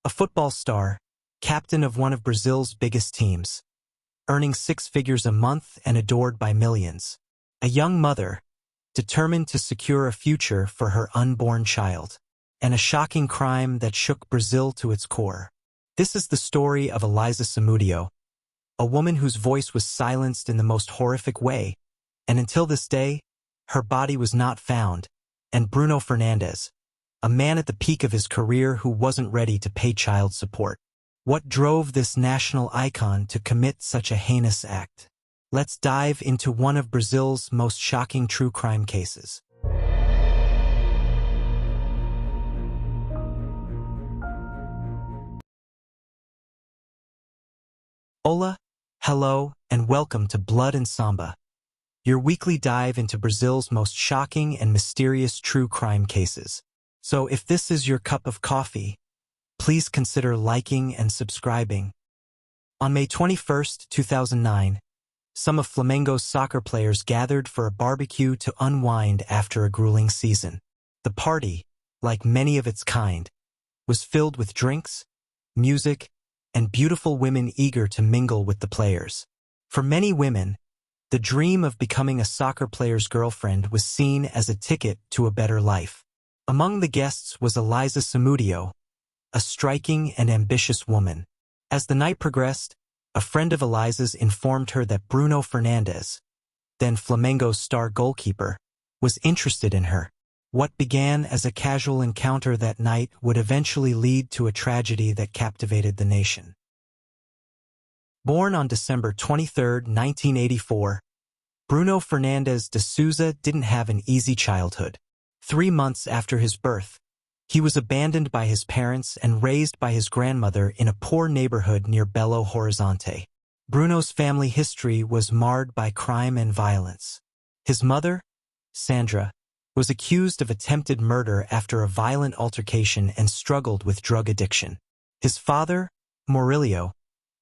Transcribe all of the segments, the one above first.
A football star, captain of one of Brazil's biggest teams, earning 6 figures a month and adored by millions. A young mother, determined to secure a future for her unborn child. And a shocking crime that shook Brazil to its core. This is the story of Eliza Samudio, a woman whose voice was silenced in the most horrific way, and until this day, her body was not found, and Bruno Fernandes, a man at the peak of his career who wasn't ready to pay child support. What drove this national icon to commit such a heinous act? Let's dive into one of Brazil's most shocking true crime cases. Hola, hello, and welcome to Blood and Samba, your weekly dive into Brazil's most shocking and mysterious true crime cases. So if this is your cup of coffee, please consider liking and subscribing. On May 21, 2009, some of Flamengo's soccer players gathered for a barbecue to unwind after a grueling season. The party, like many of its kind, was filled with drinks, music, and beautiful women eager to mingle with the players. For many women, the dream of becoming a soccer player's girlfriend was seen as a ticket to a better life. Among the guests was Eliza Samudio, a striking and ambitious woman. As the night progressed, a friend of Eliza's informed her that Bruno Fernandes, then Flamengo's star goalkeeper, was interested in her. What began as a casual encounter that night would eventually lead to a tragedy that captivated the nation. Born on December 23, 1984, Bruno Fernandes de Souza didn't have an easy childhood. 3 months after his birth, he was abandoned by his parents and raised by his grandmother in a poor neighborhood near Belo Horizonte. Bruno's family history was marred by crime and violence. His mother, Sandra, was accused of attempted murder after a violent altercation and struggled with drug addiction. His father, Maurílio,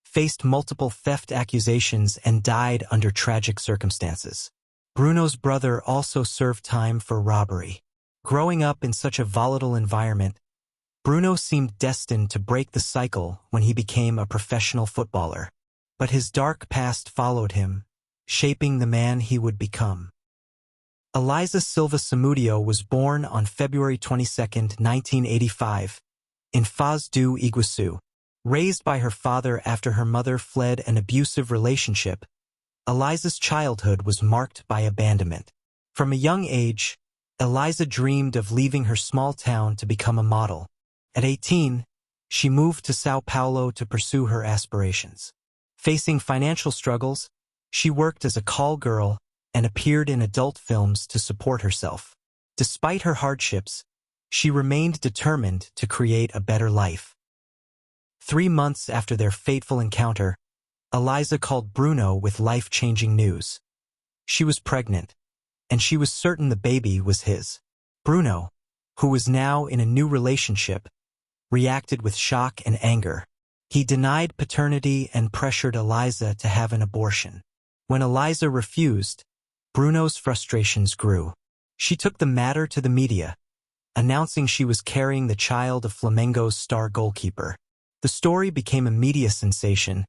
faced multiple theft accusations and died under tragic circumstances. Bruno's brother also served time for robbery. Growing up in such a volatile environment, Bruno seemed destined to break the cycle when he became a professional footballer. But his dark past followed him, shaping the man he would become. Eliza Silva Samudio was born on February 22, 1985, in Foz do Iguaçu. Raised by her father after her mother fled an abusive relationship, Eliza's childhood was marked by abandonment. From a young age, Eliza dreamed of leaving her small town to become a model. At 18, she moved to São Paulo to pursue her aspirations. Facing financial struggles, she worked as a call girl and appeared in adult films to support herself. Despite her hardships, she remained determined to create a better life. 3 months after their fateful encounter, Eliza called Bruno with life-changing news. She was pregnant, and she was certain the baby was his. Bruno, who was now in a new relationship, reacted with shock and anger. He denied paternity and pressured Eliza to have an abortion. When Eliza refused, Bruno's frustrations grew. She took the matter to the media, announcing she was carrying the child of Flamengo's star goalkeeper. The story became a media sensation,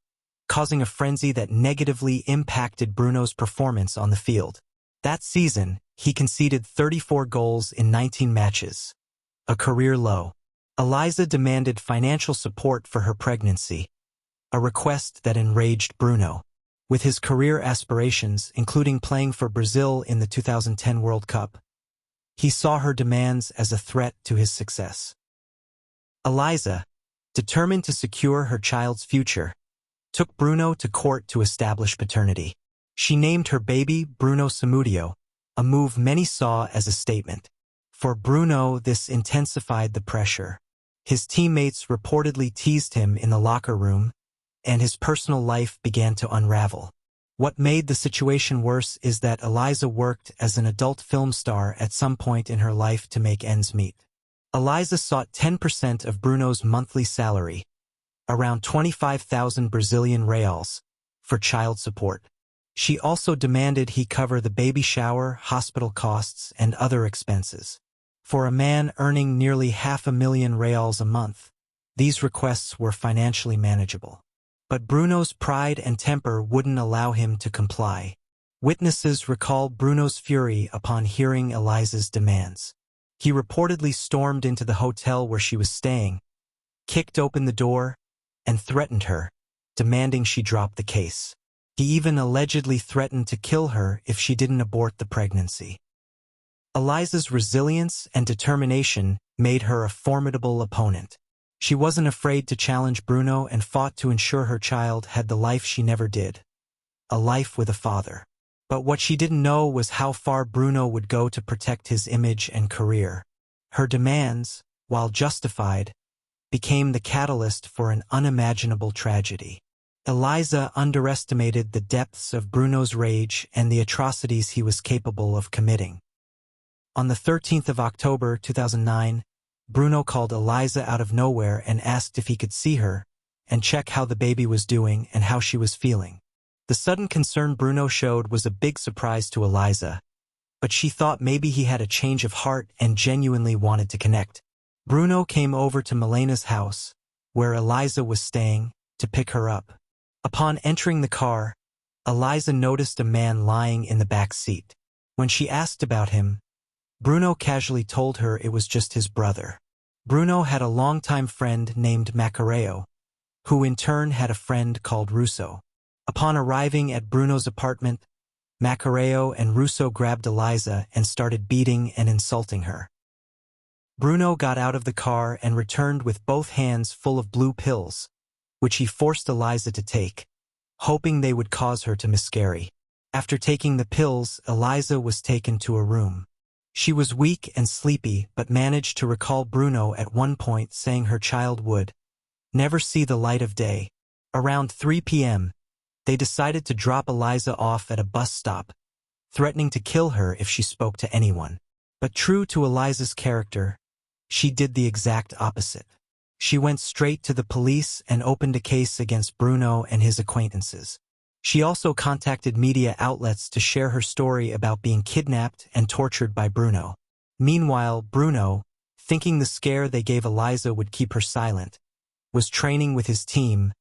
causing a frenzy that negatively impacted Bruno's performance on the field. That season, he conceded 34 goals in 19 matches, a career low. Eliza demanded financial support for her pregnancy, a request that enraged Bruno. With his career aspirations, including playing for Brazil in the 2010 World Cup, he saw her demands as a threat to his success. Eliza, determined to secure her child's future, took Bruno to court to establish paternity. She named her baby Bruno Samudio, a move many saw as a statement. For Bruno, this intensified the pressure. His teammates reportedly teased him in the locker room, and his personal life began to unravel. What made the situation worse is that Eliza worked as an adult film star at some point in her life to make ends meet. Eliza sought 10% of Bruno's monthly salary, around 25,000 Brazilian reals, for child support. She also demanded he cover the baby shower, hospital costs, and other expenses. For a man earning nearly 500,000 reals a month, these requests were financially manageable. But Bruno's pride and temper wouldn't allow him to comply. Witnesses recall Bruno's fury upon hearing Eliza's demands. He reportedly stormed into the hotel where she was staying, kicked open the door, and threatened her, demanding she drop the case. He even allegedly threatened to kill her if she didn't abort the pregnancy. Eliza's resilience and determination made her a formidable opponent. She wasn't afraid to challenge Bruno and fought to ensure her child had the life she never did, a life with a father. But what she didn't know was how far Bruno would go to protect his image and career. Her demands, while justified, became the catalyst for an unimaginable tragedy. Eliza underestimated the depths of Bruno's rage and the atrocities he was capable of committing. On the 13th of October 2009, Bruno called Eliza out of nowhere and asked if he could see her and check how the baby was doing and how she was feeling. The sudden concern Bruno showed was a big surprise to Eliza, but she thought maybe he had a change of heart and genuinely wanted to connect. Bruno came over to Milena's house, where Eliza was staying, to pick her up. Upon entering the car, Eliza noticed a man lying in the back seat. When she asked about him, Bruno casually told her it was just his brother. Bruno had a longtime friend named Macareo, who in turn had a friend called Russo. Upon arriving at Bruno's apartment, Macareo and Russo grabbed Eliza and started beating and insulting her. Bruno got out of the car and returned with both hands full of blue pills, which he forced Eliza to take, hoping they would cause her to miscarry. After taking the pills, Eliza was taken to a room. She was weak and sleepy but managed to recall Bruno at one point saying her child would never see the light of day. Around 3 p.m., they decided to drop Eliza off at a bus stop, threatening to kill her if she spoke to anyone. But true to Eliza's character, she did the exact opposite. She went straight to the police and opened a case against Bruno and his acquaintances. She also contacted media outlets to share her story about being kidnapped and tortured by Bruno. Meanwhile, Bruno, thinking the scare they gave Eliza would keep her silent, was training with his team,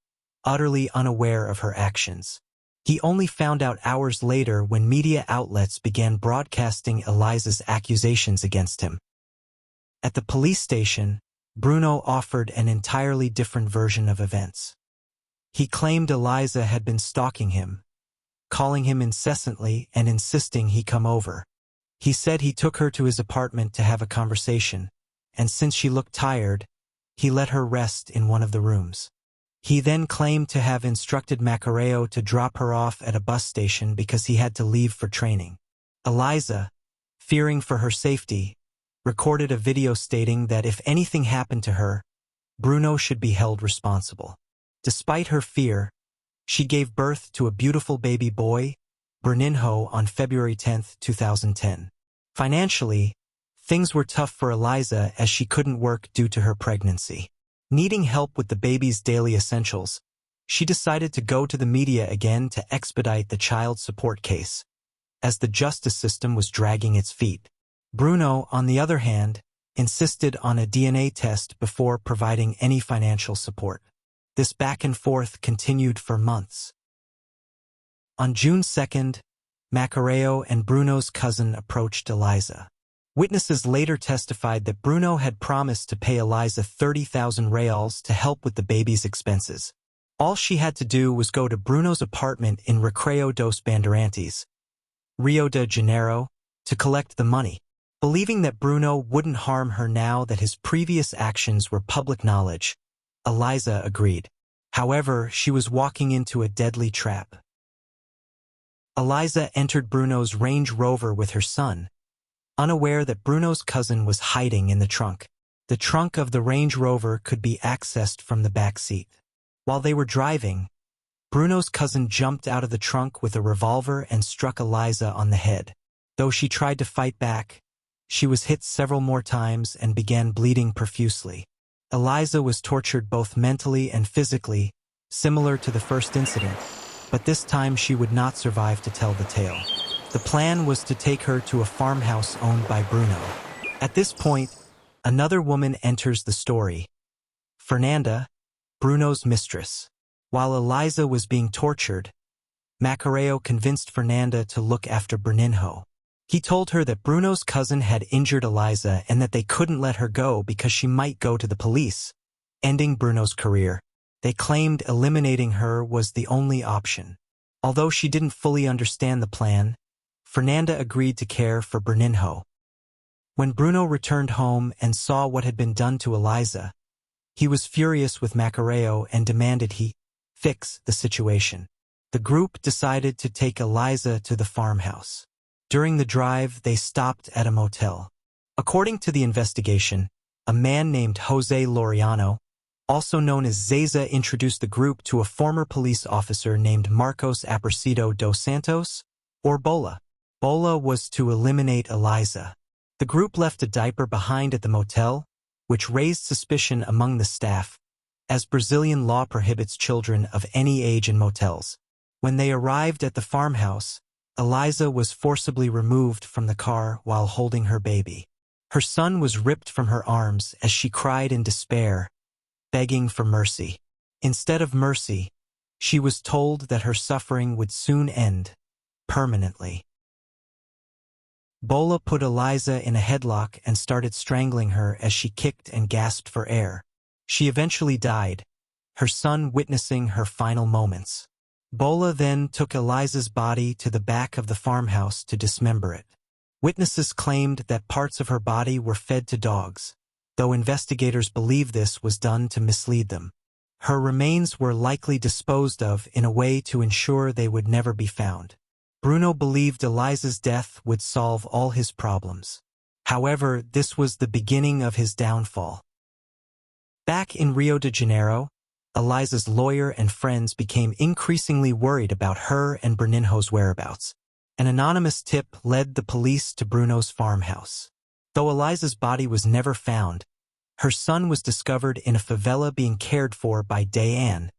utterly unaware of her actions. He only found out hours later when media outlets began broadcasting Eliza's accusations against him. At the police station, Bruno offered an entirely different version of events. He claimed Eliza had been stalking him, calling him incessantly and insisting he come over. He said he took her to his apartment to have a conversation, and since she looked tired, he let her rest in one of the rooms. He then claimed to have instructed Macareo to drop her off at a bus station because he had to leave for training. Eliza, fearing for her safety, recorded a video stating that if anything happened to her, Bruno should be held responsible. Despite her fear, she gave birth to a beautiful baby boy, Bruninho, on February 10, 2010. Financially, things were tough for Eliza as she couldn't work due to her pregnancy. Needing help with the baby's daily essentials, she decided to go to the media again to expedite the child support case, as the justice system was dragging its feet. Bruno, on the other hand, insisted on a DNA test before providing any financial support. This back and forth continued for months. On June 2nd, Macareo and Bruno's cousin approached Eliza. Witnesses later testified that Bruno had promised to pay Eliza 30,000 reals to help with the baby's expenses. All she had to do was go to Bruno's apartment in Recreio dos Bandeirantes, Rio de Janeiro, to collect the money. Believing that Bruno wouldn't harm her now that his previous actions were public knowledge, Eliza agreed. However, she was walking into a deadly trap. Eliza entered Bruno's Range Rover with her son, unaware that Bruno's cousin was hiding in the trunk. The trunk of the Range Rover could be accessed from the back seat. While they were driving, Bruno's cousin jumped out of the trunk with a revolver and struck Eliza on the head. Though she tried to fight back, she was hit several more times and began bleeding profusely. Eliza was tortured both mentally and physically, similar to the first incident, but this time she would not survive to tell the tale. The plan was to take her to a farmhouse owned by Bruno. At this point, another woman enters the story, Fernanda, Bruno's mistress. While Eliza was being tortured, Macareo convinced Fernanda to look after Bruninho. He told her that Bruno's cousin had injured Eliza and that they couldn't let her go because she might go to the police, ending Bruno's career. They claimed eliminating her was the only option. Although she didn't fully understand the plan, Fernanda agreed to care for Bruninho. When Bruno returned home and saw what had been done to Eliza, he was furious with Macareo and demanded he fix the situation. The group decided to take Eliza to the farmhouse. During the drive, they stopped at a motel. According to the investigation, a man named Jose Laureano, also known as Zaza, introduced the group to a former police officer named Marcos Aparecido dos Santos, or Bola. Bola was to eliminate Eliza. The group left a diaper behind at the motel, which raised suspicion among the staff, as Brazilian law prohibits children of any age in motels. When they arrived at the farmhouse, Eliza was forcibly removed from the car while holding her baby. Her son was ripped from her arms as she cried in despair, begging for mercy. Instead of mercy, she was told that her suffering would soon end, permanently. Bola put Eliza in a headlock and started strangling her as she kicked and gasped for air. She eventually died, her son witnessing her final moments. Bola then took Eliza's body to the back of the farmhouse to dismember it. Witnesses claimed that parts of her body were fed to dogs, though investigators believe this was done to mislead them. Her remains were likely disposed of in a way to ensure they would never be found. Bruno believed Eliza's death would solve all his problems. However, this was the beginning of his downfall. Back in Rio de Janeiro, Eliza's lawyer and friends became increasingly worried about her and Bruninho's whereabouts. An anonymous tip led the police to Bruno's farmhouse. Though Eliza's body was never found, her son was discovered in a favela being cared for by Diane,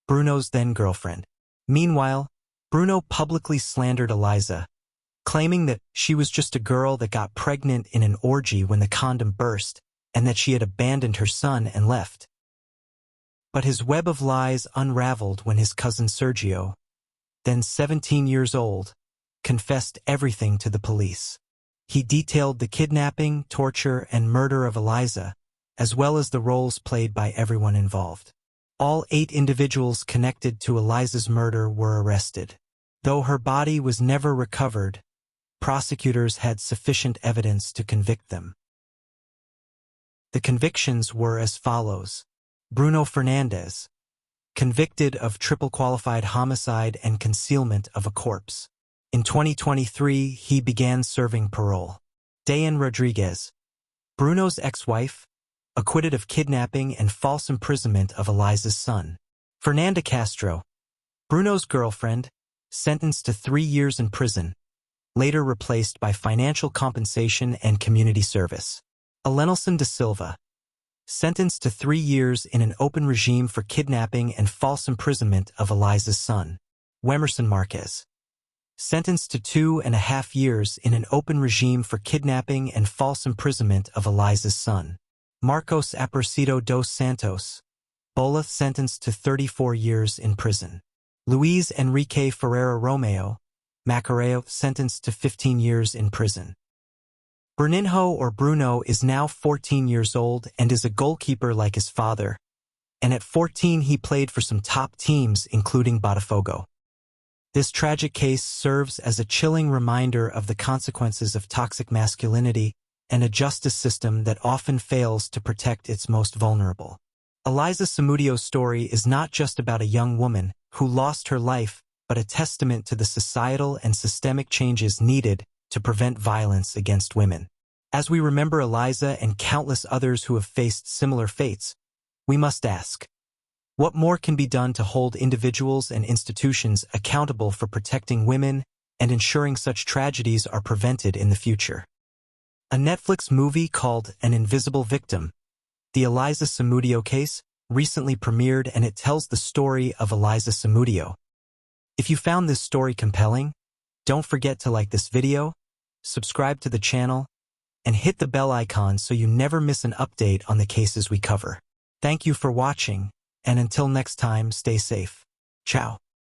Bruno's then-girlfriend. Meanwhile, Bruno publicly slandered Eliza, claiming that she was just a girl that got pregnant in an orgy when the condom burst, and that she had abandoned her son and left. But his web of lies unraveled when his cousin Sergio, then 17 years old, confessed everything to the police. He detailed the kidnapping, torture, and murder of Eliza, as well as the roles played by everyone involved. All 8 individuals connected to Eliza's murder were arrested. Though her body was never recovered, prosecutors had sufficient evidence to convict them. The convictions were as follows. Bruno Fernandes, convicted of triple qualified homicide and concealment of a corpse. In 2023, he began serving parole. Diane Rodriguez, Bruno's ex-wife, acquitted of kidnapping and false imprisonment of Eliza's son. Fernanda Castro, Bruno's girlfriend, sentenced to 3 years in prison, later replaced by financial compensation and community service. Alenilson da Silva, sentenced to 3 years in an open regime for kidnapping and false imprisonment of Eliza's son. Wemerson Marquez, sentenced to 2.5 years in an open regime for kidnapping and false imprisonment of Eliza's son. Marcos Aparecido dos Santos, Bola, sentenced to 34 years in prison. Luis Enrique Ferreira Romeo, Macareo, sentenced to 15 years in prison. Bruninho, or Bruno, is now 14 years old and is a goalkeeper like his father, and at 14 he played for some top teams including Botafogo. This tragic case serves as a chilling reminder of the consequences of toxic masculinity and a justice system that often fails to protect its most vulnerable. Eliza Samudio's story is not just about a young woman who lost her life, but a testament to the societal and systemic changes needed to prevent violence against women. As we remember Eliza and countless others who have faced similar fates, we must ask, what more can be done to hold individuals and institutions accountable for protecting women and ensuring such tragedies are prevented in the future? A Netflix movie called An Invisible Victim, The Eliza Samudio Case, recently premiered, and it tells the story of Eliza Samudio. If you found this story compelling, don't forget to like this video, subscribe to the channel, and hit the bell icon so you never miss an update on the cases we cover. Thank you for watching, and until next time, stay safe. Ciao.